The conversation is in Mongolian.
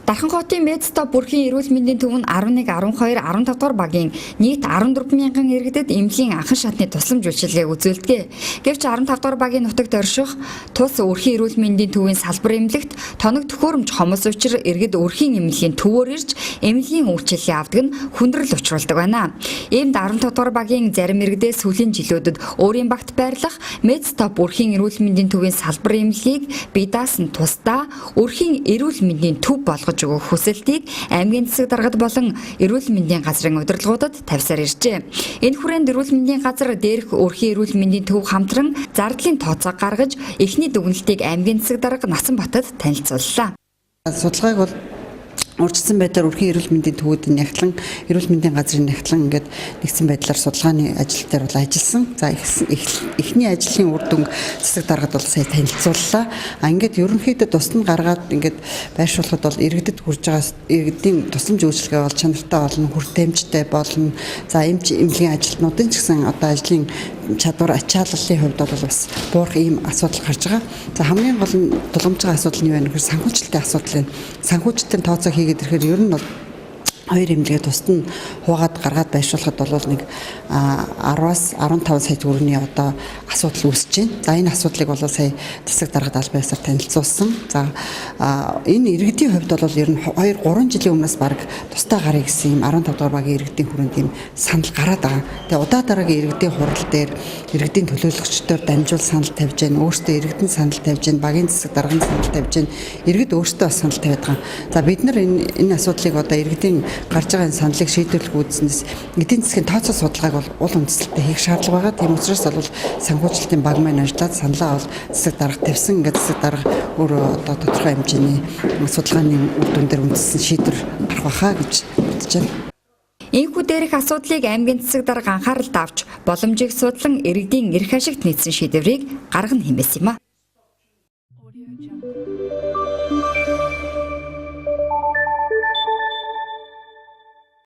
Дарханготын Медстоп бүрхийн эрүүл мэндийн төв нь 11, 12, 15 дугаар багийн нийт 14 мянган иргэдэд эмнэлгийн анхан шатны тусламж үйлчилгээг үзүүлдэг. Гэвч 15 дугаар багийн нутагт орших тус өрхийн эрүүл мэндийн төвийн салбар эмнэлэгт тоног төхөөрөмж хомос учир иргэд өрхийн эмнэлгийн төвөөр ирж эмнэлгийн үйлчилгээ авдаг нь хүндрэл учруулдаг байна. Иймд 15 дугаар багийн зарим иргэдээ сүүлийн жилүүдэд өөрийн багт байрлах Медстоп өрхийн эрүүл мэндийн төвийн салбар эмнэлгийг бие даасан тусдаа өрхийн эрүүл мэндийн төв болгож өгөх хүсэлтийг аймгийн засаг даргад болон эрүүл мэндийн газрын удирдлагуудад тавьсаар иржээ. Энэ хүрээнд эрүүл мэндийн газар дээрх өрхийн эрүүл мэндийн төв хамтран зардлын тооцоо гаргаж эхний дүгнэлтийг аймгийн засаг дарга Насанбатад танилцууллаа. Судалгааг бол урьдчилсан байдлаар өрхийн эрүүл мэндийн төвүүдийн нягтлан эрүүл мэндийн газрын нягтлан ингээд нэгдсэн байдлаар судалгааны ажил дээр бол ажилласан. За эхний ажлын үр дүнг засаг даргад бол сая танилцууллаа. Ингээд ерөнхийдөө тусад нь гаргаад ингээд байршуулахад бол иргэдэд хүрж байгаа иргэдийн тусламж үйлчилгээ бол чанартай болно, хүртээмжтэй болно. За эмнэлгийн ажилтнуудын ч гэсэн одоо ажлын чадвар ачааллын хувьд бол бас буурах ийм асуудал гарч байгаа. За хамгийн гол нь тулгамж байгаа асуудал нь юу вэ гэхээр санхүүжилтийн асуудал байна. Санхүүжилтийн тооцоо хийгээд ирэхээр ер нь бол хоёр эмнэлгээ тусад нь хуугаад гаргаад байршуулахад бол нэг 10-аас 15 сая төгрөгийн одоо асуудал үүсэж байна. За энэ асуудлыг бол сая засаг даргад аль байсаар танилцуулсан. За энэ иргэдийн хувьд бол ер нь 2-3 жилийн өмнөөс баг тустай гарыг гэсэн юм 15 дугаар багийн иргэдийн хүрээнд ийм санал гараад байгаа. Тэгээ удаа дараагийн иргэдийн хурал дээр иргэдийн төлөөлөгчдөөр дамжуул санал тавьж байна. Өөртөө иргэдэн санал тавьж байна. Багийн засаг дарганы санал тавьж байна. Иргэд өөртөө бас санал тавиад байгаа. За бид нар энэ асуудлыг одоо иргэдийн гарч байгаа энэ саналыг шийдвэрлэх үүднээс эдийн засгийн тооцоо судалгааг бол уул үндэслэлтэй хийх шаардлага байгаа. Тийм учраас бол санхүүжилтийн баг маань ажиллаад саналаа бол засаг дарга тавьсан. Ингээд засаг дарга өөрөө одоо тодорхой хэмжээний судалгааны үр дүн дээр үндэслэн шийдвэр гарах байхаа гэж бодож байна. Ийхүү дээрх асуудлыг аймгийн засаг дарга анхааралд авч боломжийг судлан иргэдийн эрх ашигт нийцсэн шийдвэрийг гаргана хэмээсэн юм а.